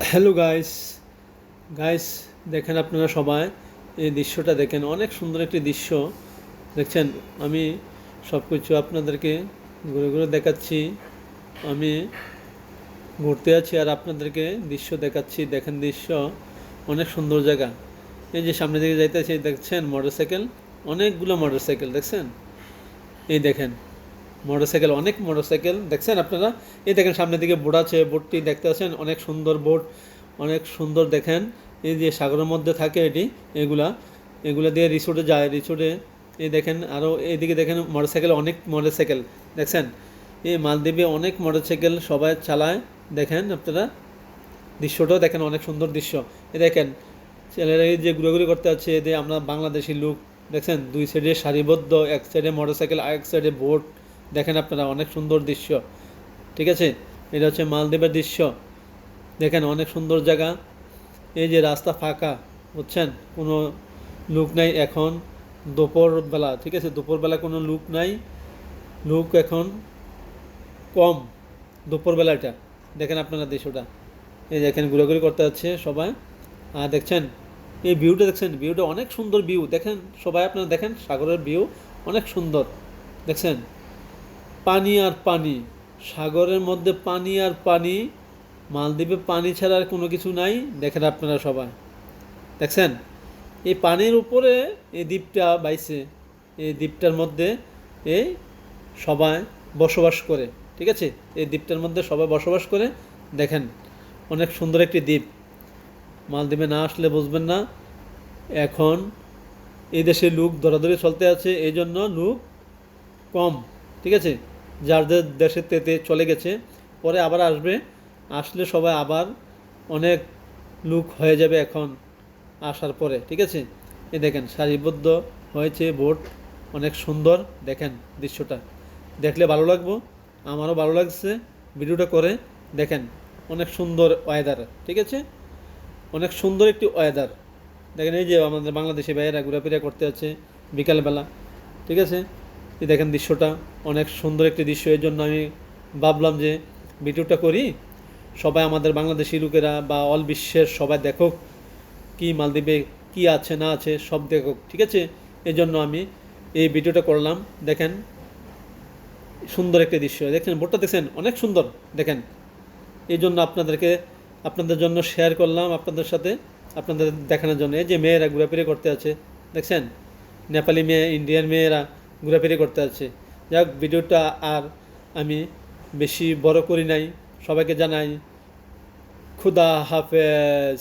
Hello guys guys দেখেন আপনারা সবাই এই দৃশ্যটা দেখেন, অনেক সুন্দর একটি দৃশ্য দেখছেন। আমি সব কিছু আপনাদেরকে ঘুরে ঘুরে দেখাচ্ছি। আমি ঘুরতে আছি আর আপনাদেরকে দৃশ্য দেখাচ্ছি। দেখেন দৃশ্য অনেক সুন্দর জায়গা। এই যে সামনে দিকে যাইতেছি, দেখছেন মোটরসাইকেল, অনেকগুলো মোটরসাইকেল দেখছেন। এই দেখেন মোটরসাইকেল, অনেক মোটরসাইকেল দেখছেন আপনারা। এই দেখেন সামনের দিকে বোট আছে, বোটটি দেখতে পাচ্ছেন, অনেক সুন্দর বোট, অনেক সুন্দর দেখেন। এই যে সাগরের মধ্যে থাকে এটি, এগুলা এগুলা দিয়ে রিসোর্টে যায়, রিসোর্টে। এই দেখেন আরও এইদিকে দেখেন মোটরসাইকেল, অনেক মোটরসাইকেল দেখছেন। এই মালদ্বীপে অনেক মোটরসাইকেল সবাই চালায়, দেখেন আপনারা দৃশ্যটাও দেখেন, অনেক সুন্দর দৃশ্য। এই দেখেন ছেলেরা এই যে ঘুরাঘুরি করতে হচ্ছে, এদের আমরা বাংলাদেশি লোক দেখছেন, দুই সাইডে সারিবদ্ধ, এক সাইডে মোটরসাইকেল আর এক সাইডে বোট। দেখেন আপনারা অনেক সুন্দর দৃশ্য, ঠিক আছে। এটা হচ্ছে মালদ্বীপের দৃশ্য, দেখেন অনেক সুন্দর জায়গা। এই যে রাস্তা ফাঁকা, বুঝছেন, কোনো লোক নাই এখন, দুপুরবেলা, ঠিক আছে, দুপুরবেলা কোনো লোক নাই, লোক এখন কম দুপুরবেলাটা। দেখেন আপনারা দৃশ্যটা, এই দেখেন ঘোরাঘুরি করতে যাচ্ছে সবাই। আর দেখছেন এই ভিউটা, দেখছেন ভিউটা অনেক সুন্দর ভিউ, দেখেন সবাই আপনারা দেখেন, সাগরের ভিউ অনেক সুন্দর দেখছেন। পানি আর পানি, সাগরের মধ্যে পানি আর পানি, মালদ্বীপে পানি ছাড়া আর কোনো কিছু নাই। দেখেন আপনারা সবাই দেখছেন, এই পানির উপরে এই দ্বীপটা বাইছে, এই দ্বীপটার মধ্যে এই সবাই বসবাস করে, ঠিক আছে। এই দ্বীপটার মধ্যে সবাই বসবাস করে, দেখেন অনেক সুন্দর একটি দ্বীপ। মালদ্বীপে না আসলে বুঝবেন না। এখন এই দেশে লোক ধরাধরি চলতে আছে, এই জন্য লোক কম, ঠিক আছে। যাদের দেশে তেতে চলে গেছে, পরে আবার আসবে, আসলে সবাই আবার অনেক লোক হয়ে যাবে এখন আসার পরে, ঠিক আছে। এই দেখেন সারিবদ্ধ হয়েছে বোট, অনেক সুন্দর দেখেন দৃশ্যটা, দেখলে ভালো লাগবো, আমারও ভালো লাগছে ভিডিওটা করে। দেখেন অনেক সুন্দর ওয়েদার, ঠিক আছে, অনেক সুন্দর একটি ওয়েদার। দেখেন এই যে আমাদের বাংলাদেশি ভাইয়েরা ঘোরাফেরা করতে আছে বিকালবেলা, ঠিক আছে। এই দেখেন দৃশ্যটা অনেক সুন্দর একটি দৃশ্য, এই জন্য আমি ভাবলাম যে ভিডিওটা করি, সবাই আমাদের বাংলাদেশি লোকেরা বা অল বিশ্বের সবাই দেখুক কি মালদ্বীপে কি আছে না আছে সব দেখুক, ঠিক আছে। এই জন্য আমি এই ভিডিওটা করলাম। দেখেন সুন্দর একটি দৃশ্য, দেখছেন বোটটা দেখছেন অনেক সুন্দর, দেখেন এই জন্য আপনাদের জন্য শেয়ার করলাম, আপনাদের সাথে আপনাদের দেখানোর জন্য। এই যে মেয়েরা ঘোরাফেরি করতে আছে দেখছেন, নেপালি মেয়ে, ইন্ডিয়ান মেয়েরা ঘোরাফেরি করতে আছে। যাক ভিডিওটা আর আমি বেশি বড় করি নাই, সবাইকে জানাই খুদা হাফেজ।